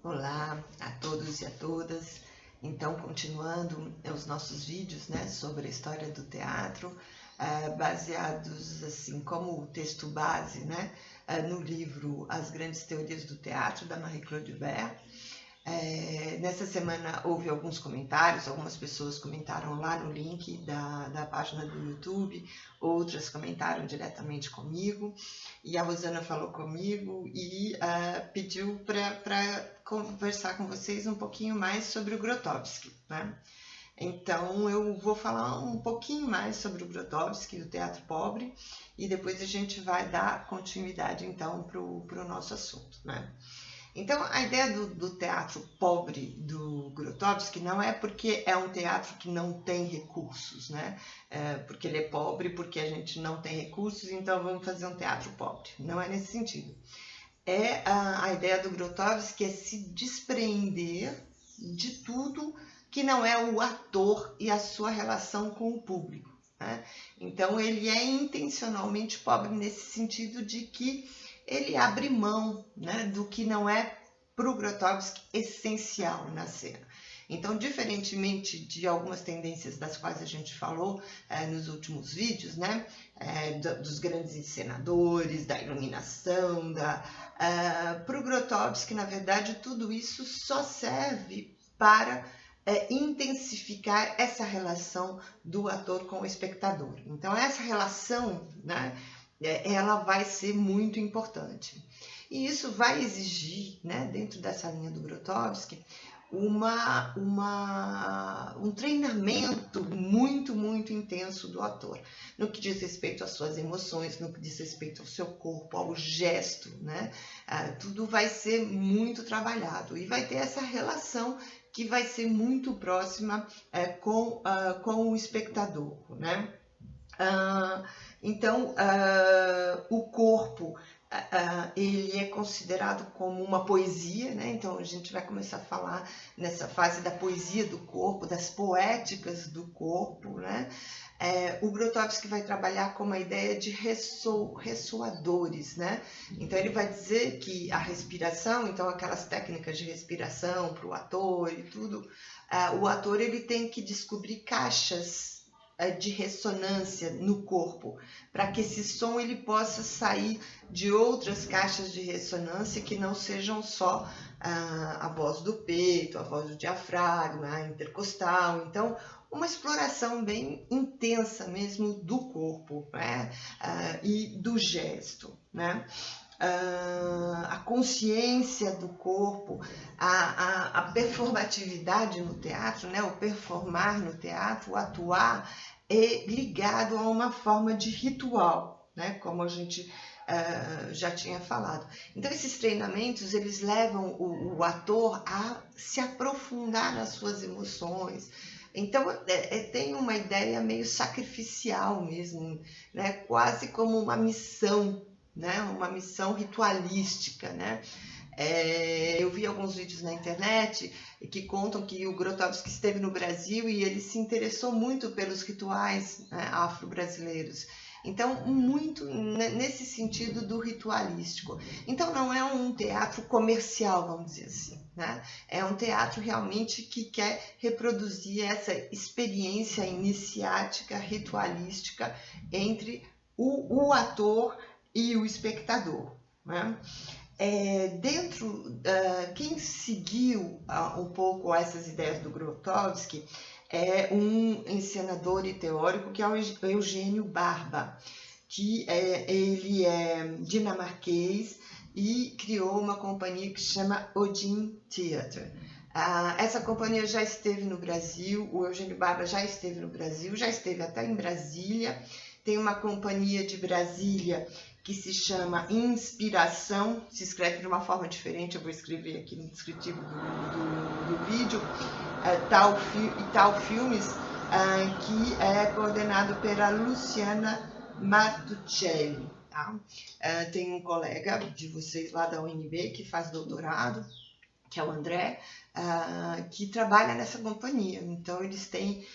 Olá a todos e a todas. Então, continuando os nossos vídeos, né, sobre a história do teatro, baseados assim como o texto base, né, no livro As Grandes Teorias do Teatro, da Marie-Claude Bert. Nessa semana houve alguns comentários, algumas pessoas comentaram lá no link da página do YouTube, outras comentaram diretamente comigo, e a Rosana falou comigo e pediu para conversar com vocês um pouquinho mais sobre o Grotowski, né? Então eu vou falar um pouquinho mais sobre o Grotowski, o teatro pobre, e depois a gente vai dar continuidade então para o nosso assunto, né? Então, a ideia do teatro pobre do Grotowski não é porque é um teatro que não tem recursos, né? Porque ele é pobre, porque a gente não tem recursos, então vamos fazer um teatro pobre. Não é nesse sentido. A ideia do Grotowski é se despreender de tudo que não é o ator e a sua relação com o público, né? Então, ele é intencionalmente pobre nesse sentido de que ele abre mão, né, do que não é para o Grotowski essencial na cena. Então, diferentemente de algumas tendências das quais a gente falou nos últimos vídeos, né, dos grandes encenadores, da iluminação, para o Grotowski, na verdade, tudo isso só serve para intensificar essa relação do ator com o espectador. Então, essa relação, né, ela vai ser muito importante. E isso vai exigir, né, dentro dessa linha do Grotowski, um treinamento muito, muito intenso do ator, no que diz respeito às suas emoções, no que diz respeito ao seu corpo, ao gesto, né? Tudo vai ser muito trabalhado e vai ter essa relação que vai ser muito próxima com o espectador, né? Então, o corpo ele é considerado como uma poesia, né? Então a gente vai começar a falar nessa fase da poesia do corpo, das poéticas do corpo, né? O Grotowski vai trabalhar com uma ideia de ressoadores, né? Então ele vai dizer que a respiração, então aquelas técnicas de respiração para o ator e tudo, o ator ele tem que descobrir caixas de ressonância no corpo, para que esse som ele possa sair de outras caixas de ressonância que não sejam só a voz do peito, a voz do diafragma, a intercostal. Então, uma exploração bem intensa mesmo do corpo, né? E do gesto, né? A consciência do corpo, a performatividade no teatro, né? O performar no teatro, o atuar, é ligado a uma forma de ritual, né? Como a gente já tinha falado. Então, esses treinamentos, eles levam o ator a se aprofundar nas suas emoções. Então, tem uma ideia meio sacrificial mesmo, né? Quase como uma missão, né? Uma missão ritualística, né? Eu vi alguns vídeos na internet que contam que o Grotowski esteve no Brasil e ele se interessou muito pelos rituais, né, afro-brasileiros. Então, muito nesse sentido do ritualístico. Então, não é um teatro comercial, vamos dizer assim, né? É um teatro realmente que quer reproduzir essa experiência iniciática, ritualística entre o ator e o espectador, né? Quem seguiu um pouco essas ideias do Grotowski é um encenador e teórico que é o Eugênio Barba, que ele é dinamarquês e criou uma companhia que se chama Odin Theatre. Essa companhia já esteve no Brasil, o Eugênio Barba já esteve no Brasil, já esteve até em Brasília. Tem uma companhia de Brasília que se chama Inspiração, se escreve de uma forma diferente, eu vou escrever aqui no descritivo do vídeo, Tal Filmes, que é coordenado pela Luciana Martuccelli. Tá? Tem um colega de vocês lá da UNB que faz doutorado, que é o André, que trabalha nessa companhia. Então, eles têm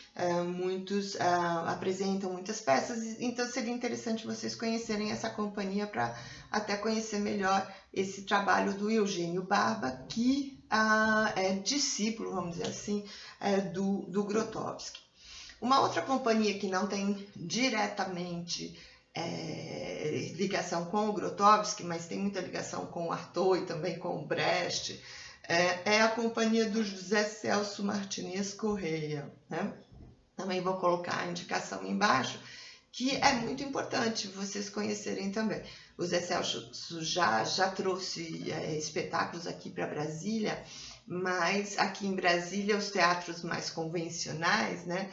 apresentam muitas peças, então seria interessante vocês conhecerem essa companhia para até conhecer melhor esse trabalho do Eugênio Barba, que é discípulo, vamos dizer assim, do Grotowski. Uma outra companhia que não tem diretamente ligação com o Grotowski, mas tem muita ligação com o Artaud e também com o Brecht, é a companhia do José Celso Martinez Correia, né? Também vou colocar a indicação embaixo, que é muito importante vocês conhecerem também. O José Celso já trouxe espetáculos aqui para Brasília, mas aqui em Brasília os teatros mais convencionais, né,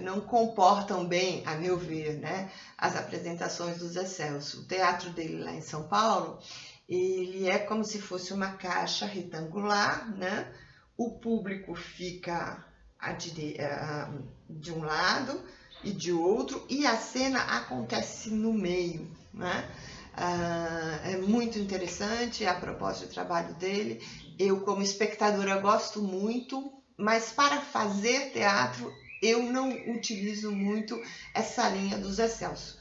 não comportam bem, a meu ver, né, as apresentações do José Celso. O teatro dele lá em São Paulo, ele é como se fosse uma caixa retangular, né? O público fica de um lado e de outro, e a cena acontece no meio, né? É muito interessante a proposta de trabalho dele. Eu, como espectadora, gosto muito, mas para fazer teatro eu não utilizo muito essa linha do Zé Celso.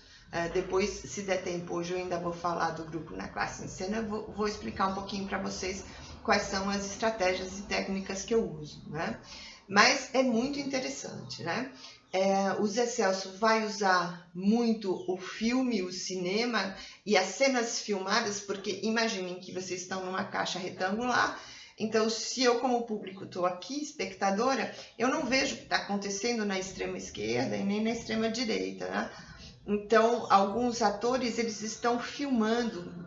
Depois, se der tempo, hoje eu ainda vou falar do grupo Na Classe em Cena, vou explicar um pouquinho para vocês quais são as estratégias e técnicas que eu uso, né? Mas é muito interessante, né? O Zé Celso vai usar muito o filme, o cinema e as cenas filmadas, porque imaginem que vocês estão numa caixa retangular, então se eu como público estou aqui, espectadora, eu não vejo o que está acontecendo na extrema esquerda e nem na extrema direita, né? Então alguns atores eles estão filmando,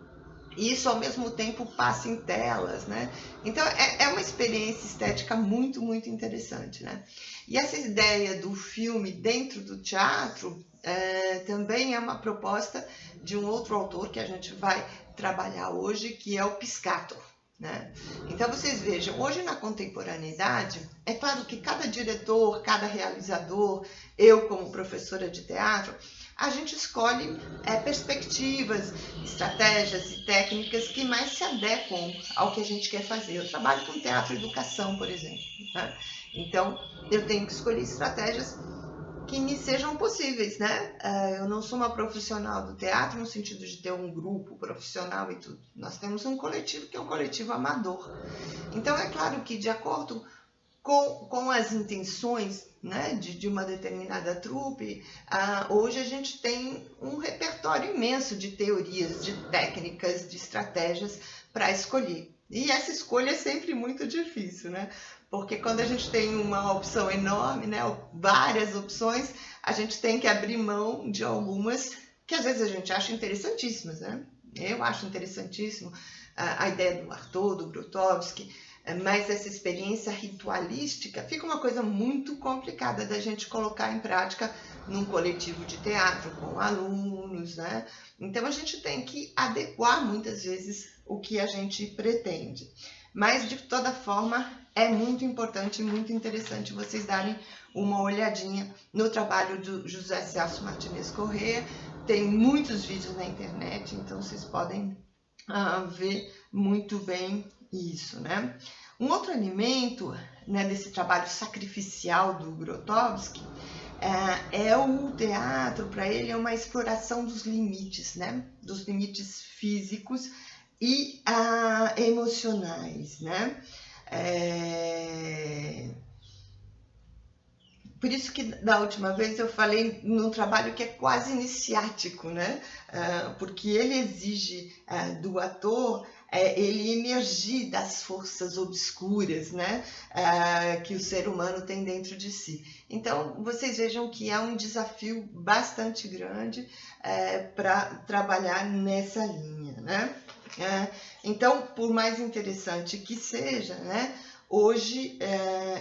e isso ao mesmo tempo passa em telas, né? Então é uma experiência estética muito, muito interessante, né? E essa ideia do filme dentro do teatro também é uma proposta de um outro autor que a gente vai trabalhar hoje, que é o Piscator, né? Então vocês vejam, hoje na contemporaneidade, é claro que cada diretor, cada realizador, eu como professora de teatro, a gente escolhe perspectivas, estratégias e técnicas que mais se adequam ao que a gente quer fazer. Eu trabalho com teatro e educação, por exemplo, né? Então, eu tenho que escolher estratégias que me sejam possíveis, né? Eu não sou uma profissional do teatro no sentido de ter um grupo profissional e tudo. Nós temos um coletivo que é um coletivo amador. Então, é claro que de acordo com as intenções, né, de uma determinada trupe, hoje a gente tem um repertório imenso de teorias, de técnicas, de estratégias para escolher. E essa escolha é sempre muito difícil, né? Porque quando a gente tem uma opção enorme, né, várias opções, a gente tem que abrir mão de algumas que às vezes a gente acha interessantíssimas, né? Eu acho interessantíssimo a ideia do Artaud, do Grotowski, mas essa experiência ritualística fica uma coisa muito complicada da gente colocar em prática num coletivo de teatro com alunos, né? Então a gente tem que adequar muitas vezes o que a gente pretende. Mas de toda forma é muito importante e muito interessante vocês darem uma olhadinha no trabalho do José Celso Martinez Correia. Tem muitos vídeos na internet, então vocês podem ver muito bem isso, né? Um outro elemento, né, desse trabalho sacrificial do Grotowski é o teatro. Para ele é uma exploração dos limites, né? Dos limites físicos e emocionais, né? Por isso que da última vez eu falei num trabalho que é quase iniciático, né? Porque ele exige do ator ele emergir das forças obscuras, né? Que o ser humano tem dentro de si. Então, vocês vejam que é um desafio bastante grande para trabalhar nessa linha, né? Então, por mais interessante que seja, né? Hoje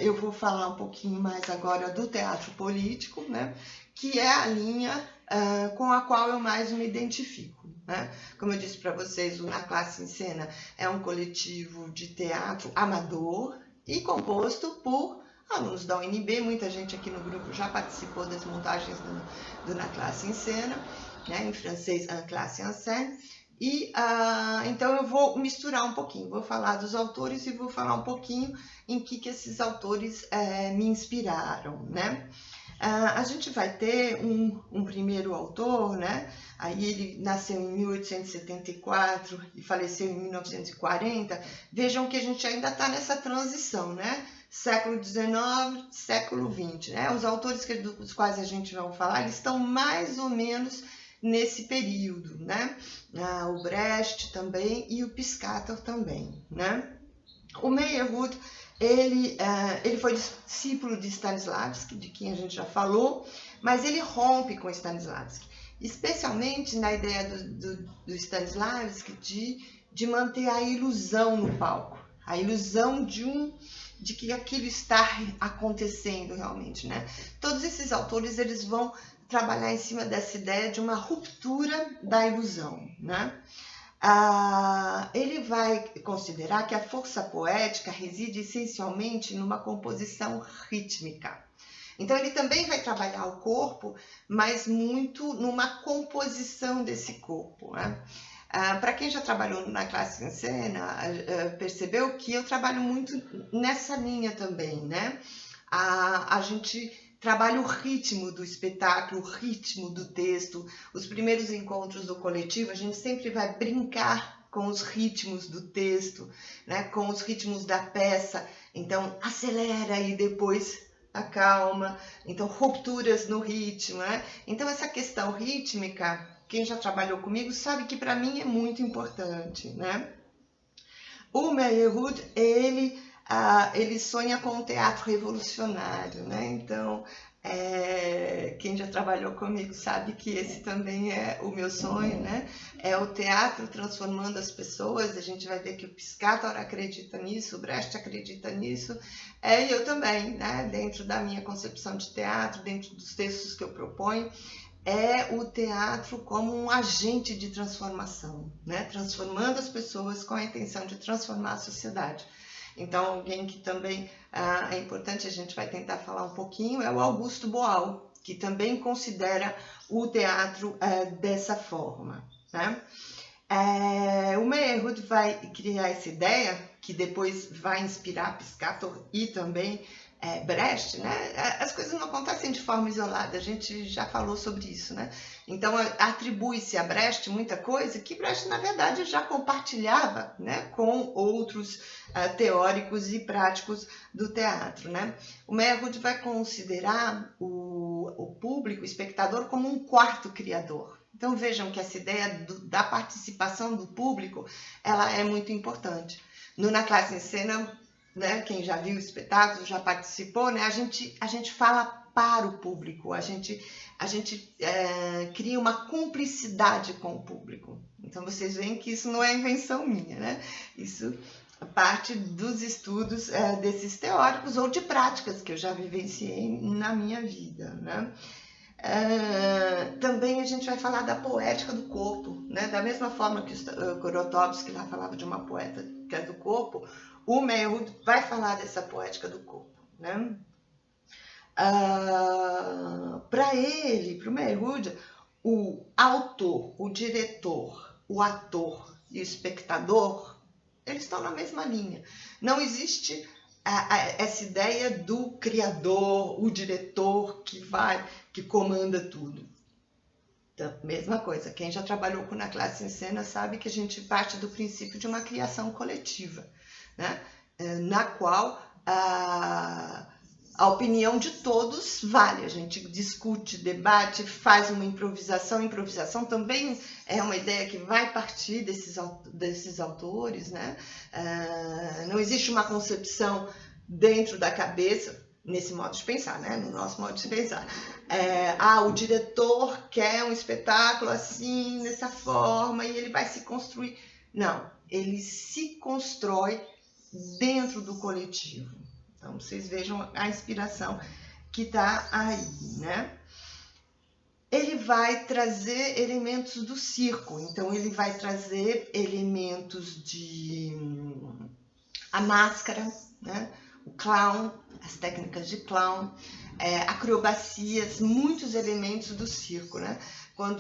eu vou falar um pouquinho mais agora do teatro político, né? Que é a linha com a qual eu mais me identifico, né? Como eu disse para vocês, o Na Classe em Cena é um coletivo de teatro amador e composto por alunos da UNB. Muita gente aqui no grupo já participou das montagens do Na Classe em Cena, né? Em francês, En Classe en Scène. E então eu vou misturar um pouquinho, vou falar dos autores e vou falar um pouquinho em que esses autores me inspiraram, né? A gente vai ter um primeiro autor, né? Aí ele nasceu em 1874 e faleceu em 1940. Vejam que a gente ainda está nessa transição, né? Século XIX, século XX, né? Os autores dos quais a gente vai falar, eles estão mais ou menos nesse período, né? O Brecht também e o Piscator também, né? O Meyerhold, ele foi discípulo de Stanislavski, de quem a gente já mas ele rompe com Stanislavski, especialmente na ideia do Stanislavski de manter a ilusão no palco, a ilusão de que aquilo está acontecendo realmente, né? Todos esses autores, eles vão trabalhar em cima dessa ideia de uma ruptura da ilusão, né? Ele vai considerar que a força poética reside essencialmente numa composição rítmica. Então, ele também vai trabalhar o corpo, mas muito numa composição desse corpo, né? Para quem já trabalhou na classe em cena, percebeu que eu trabalho muito nessa linha também, né? A gente trabalha o ritmo do espetáculo, o ritmo do texto. Os primeiros encontros do coletivo, a gente sempre vai brincar com os ritmos do texto, né? Com os ritmos da peça. Então, acelera e depois acalma. Então, rupturas no ritmo, né? Então, essa questão rítmica, quem já trabalhou comigo sabe que para mim é muito importante, né? O Meyerhold, ele sonha com um teatro revolucionário, né? Então, quem já trabalhou comigo sabe que esse também é o meu sonho, né? É o teatro transformando as pessoas. A gente vai ver que o Piscator acredita nisso, o Brecht acredita nisso, e eu também, né? Dentro da minha concepção de teatro, dentro dos textos que eu proponho, é o teatro como um agente de transformação, né? Transformando as pessoas com a intenção de transformar a sociedade. Então, alguém que também é importante, a gente vai tentar falar um pouquinho, é o Augusto Boal, que também considera o teatro dessa forma, né? O Meyerhold vai criar essa ideia, que depois vai inspirar Piscator e também Brecht, né? As coisas não acontecem de forma isolada, a gente já falou sobre isso, né? Então, atribui-se a Brecht muita coisa que Brecht, na verdade, já compartilhava, né, com outros teóricos e práticos do teatro, né? O Meyerhold vai considerar o público, o espectador, como um quarto criador. Então, vejam que essa ideia da participação do público, ela é muito importante. Na classe em cena, né, quem já viu o espetáculo, já participou, né, a gente fala para o público, a gente cria uma cumplicidade com o público. Então, vocês veem que isso não é invenção minha, né? Isso parte dos estudos desses teóricos ou de práticas que eu já vivenciei na minha vida, né? Também a gente vai falar da poética do corpo, né? Da mesma forma que o Grotowski lá falava de uma poética do corpo, o Meyerhold vai falar dessa poética do corpo, né? Para o Meyerhold, o autor, o diretor, o ator e o espectador, eles estão na mesma linha. Não existe essa ideia do criador, o diretor que comanda tudo. Então, mesma coisa, quem já trabalhou na classe em cena sabe que a gente parte do princípio de uma criação coletiva, né? Na qual a opinião de todos vale, a gente discute, debate, faz uma improvisação. Improvisação também é uma ideia que vai partir desses autores, né? Não existe uma concepção dentro da cabeça, nesse modo de pensar, né? No nosso modo de pensar. O diretor quer um espetáculo assim, dessa forma, e ele vai se construir. Não, ele se constrói dentro do coletivo. Então, vocês vejam a inspiração que está aí, né? Ele vai trazer elementos do circo. Então, ele vai trazer elementos a máscara, né? O clown, as técnicas de clown, acrobacias, muitos elementos do circo, né?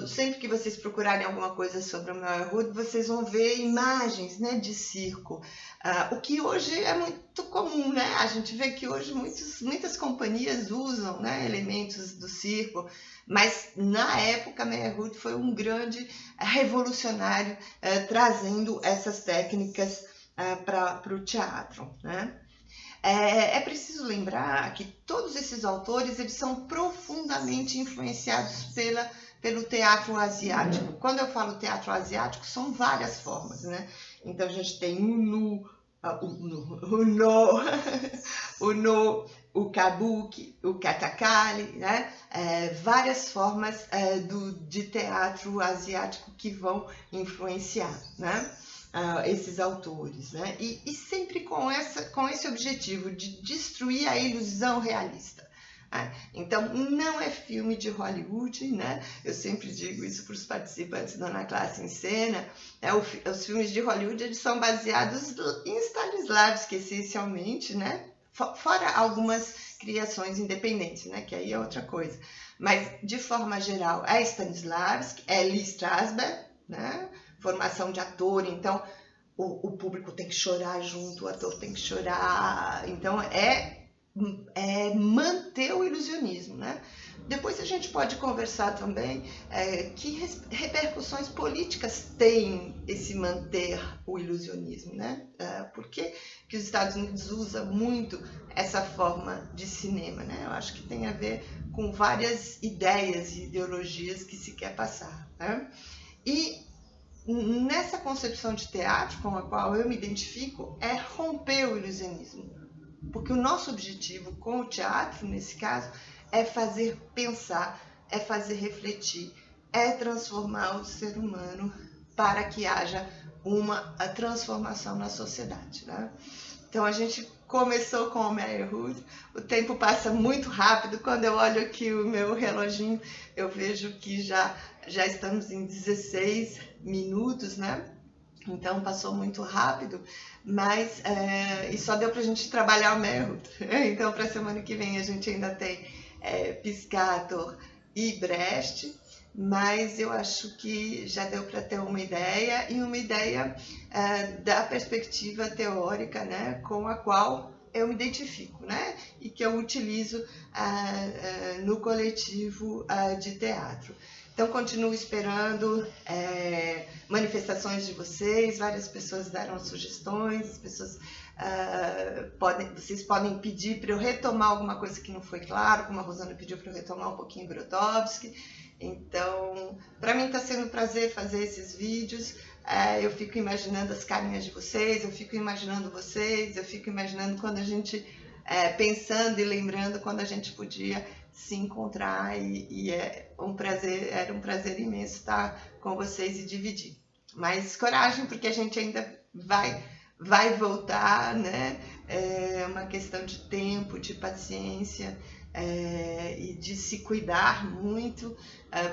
Sempre que vocês procurarem alguma coisa sobre o Meyerhold, vocês vão ver imagens, né, de circo. O que hoje é muito comum, né? A gente vê que hoje muitas companhias usam, né, elementos do circo, mas na época Meyerhold foi um grande revolucionário trazendo essas técnicas para o teatro, né? É preciso lembrar que todos esses autores eles são profundamente influenciados pelo teatro asiático. Quando eu falo teatro asiático, são várias formas, né? Então a gente tem o no, o kabuki, o katakali, né? Várias formas de teatro asiático que vão influenciar, né? Esses autores, né? E sempre com esse objetivo de destruir a ilusão realista. Então, não é filme de Hollywood, né? Eu sempre digo isso para os participantes da Na Classe em Cena. Os filmes de Hollywood eles são baseados em Stanislavski, essencialmente, né? Fora algumas criações independentes, né? Que aí é outra coisa. Mas, de forma geral, é Stanislavski, é Lee Strasberg, né? Formação de ator, então o público tem que chorar junto, o ator tem que chorar, então é manter o ilusionismo, né? Depois a gente pode conversar também que repercussões políticas tem esse manter o ilusionismo, né? Por que os Estados Unidos usam muito essa forma de cinema, né? Eu acho que tem a ver com várias ideias e ideologias que se quer passar, né? E nessa concepção de teatro com a qual eu me identifico é romper o ilusionismo, porque o nosso objetivo com o teatro, nesse caso, é fazer pensar, é fazer refletir, é transformar o ser humano para que haja uma transformação na sociedade, né? Então a gente começou com o Meyerhold, o tempo passa muito rápido, quando eu olho aqui o meu reloginho, eu vejo que já estamos em 16 minutos, né? Então passou muito rápido, mas e só deu para a gente trabalhar o Meyerhold. Então para a semana que vem a gente ainda tem Piscator e Brecht, mas eu acho que já deu para ter uma ideia da perspectiva teórica, né, com a qual eu me identifico, né, e que eu utilizo no coletivo de teatro. Então, continuo esperando manifestações de vocês, várias pessoas deram sugestões, as pessoas vocês podem pedir para eu retomar alguma coisa que não foi claro, como a Rosana pediu para eu retomar um pouquinho Brodowski. Então, para mim está sendo um prazer fazer esses vídeos. Eu fico imaginando as carinhas de vocês, eu fico imaginando vocês, eu fico imaginando quando a gente, pensando e lembrando quando a gente podia se encontrar e era um prazer imenso estar com vocês e dividir. Mas coragem, porque a gente ainda vai voltar, né? É uma questão de tempo, de paciência e de se cuidar muito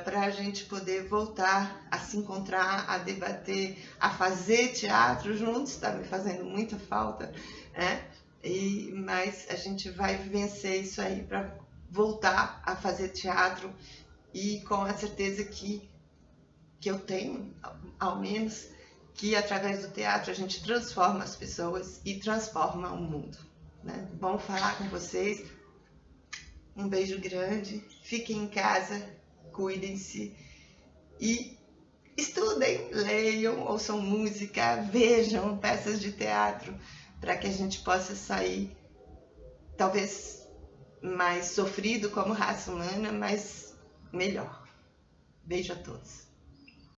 para a gente poder voltar a se encontrar, a debater, a fazer teatro juntos, está me fazendo muita falta, né? Mas a gente vai vencer isso aí para voltar a fazer teatro e com a certeza que eu tenho, ao menos, que através do teatro a gente transforma as pessoas e transforma o mundo, né? Bom falar com vocês, um beijo grande, fiquem em casa, cuidem-se e estudem, leiam, ouçam música, vejam peças de teatro para que a gente possa sair, talvez mais sofrido como raça humana, mas melhor. Beijo a todos.